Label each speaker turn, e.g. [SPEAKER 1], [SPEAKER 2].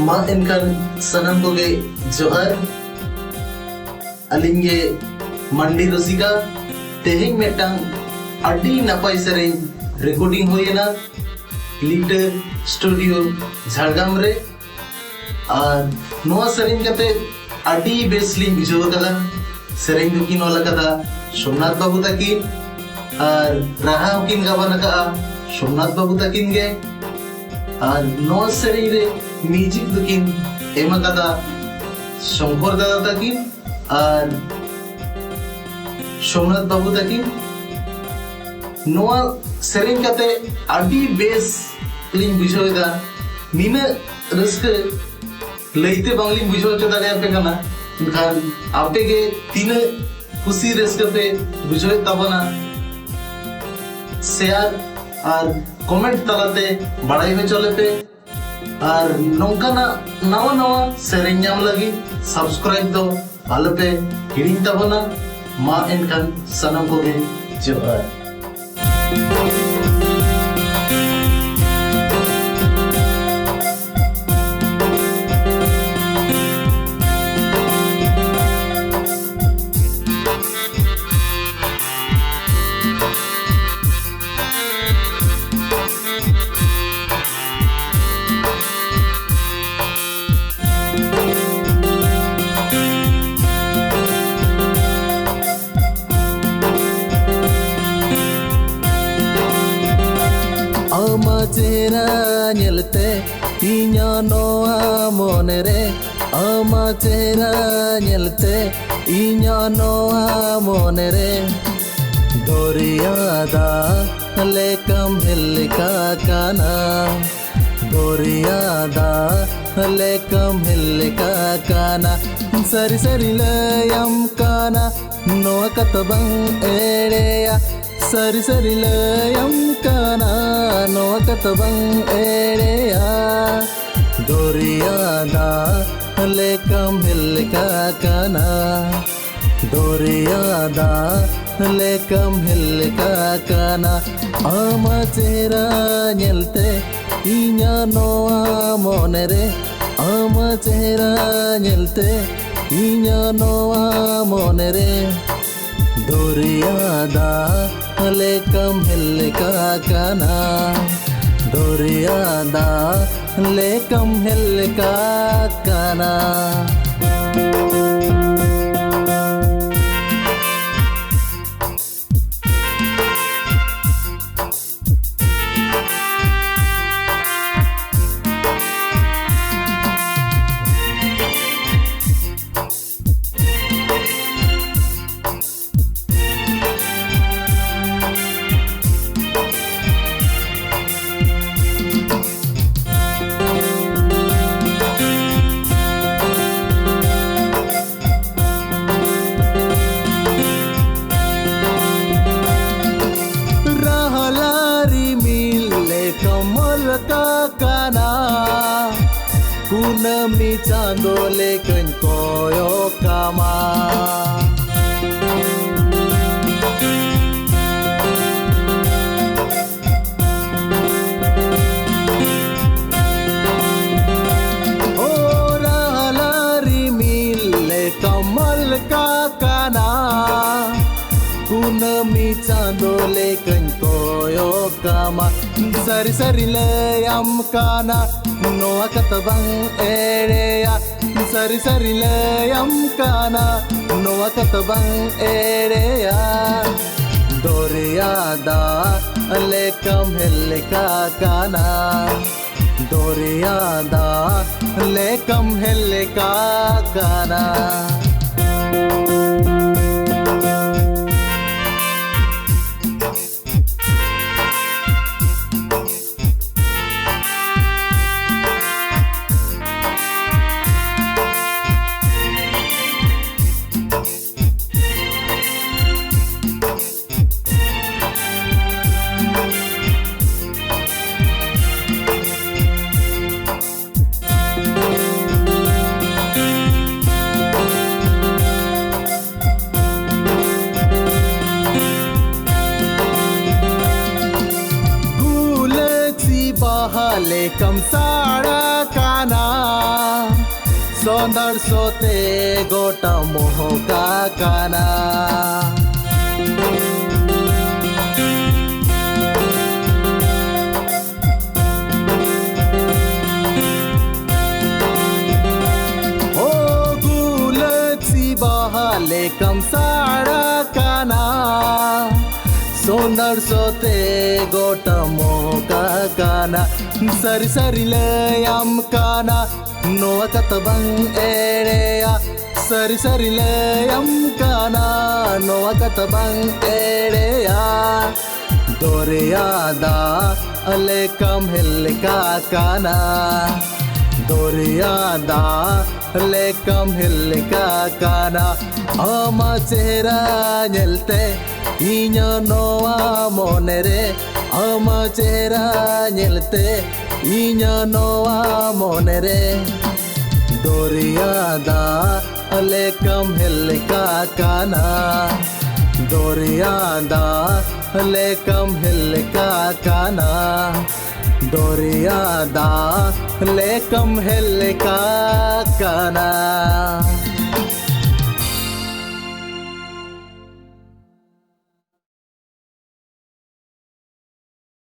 [SPEAKER 1] मा इनकन सनम को गे जोहर अलिंगे मंडी रसिका तेहिंग मेटांग अड्डी नपाई सरें रिकॉर्डिंग हुई ना लिटर स्टूडियो झाड़गाम रे और नोआ सरें कते अड्डी बेसलिंग बिजो कदा सरें दुकिन वाला कदा सोमनाथ बाबू तकिन और राहा किन गावन का सोमनाथ बाबू तकिन गे और नोआ सरें रे म्यूजिक दुकिन एमा कदा शंकर दादा तकिन और सोमनाथ बाबू तकिन नोआ सरें कते अड्डी बेस लिंग बिजो दा नीना रस्के लईते बांगलिंग बिजो च दाड़े आपे कना खान आपे के तीन खुशी रस्के पे बिजो तबना शेयर और कमेंट तलाते बड़ाई में चले पे और नौकाना नवा नवा सेरें नाम लगी सब्सक्राइब दो आलो पे हिडिंग तबना मा इनकन सनम को भी जोहार चेहरा ñelte iña noa monere ama chehra ñelte iña noa monere doriyada lekam hilka kana doriyada lekam hilka kana sari sari layam kana noa katabang ereya सरी सरी लयम काना नो कतबंग एड़ेया दोरियादा लेकम हिलका काना दोरियादा लेकम हिलका काना आमा चेहरा ñelte iña noa monere आमा चेहरा ñelte iña noa monere दोरियादा लेकम हिलका काना दोरियादा लेकम हिलका काना kunami candole ken koyo kama ora halari mille kamal ka kana kunami candole ken koyo kama sari sari layam kana noa katabang ereya sari sari layam kana noa katabang ereya doriyada lekam hilka kana doriyada lekam hilka kana Sondar sote gota mohoka kana. Oh gulat si bahale kam sara kana. Sondar sote gota mohoka kana. Sari sari layam kana. Noa katabang area sari sari layam kana noa katabang area doreya da alekam helka kana doreya da alekam helka kana ama chehra nyelte iño noa monere ama chehra nyelte iño noa monere Doriya da alekam helka kana Doriya da alekam helka kana Doriya da alekam helka kana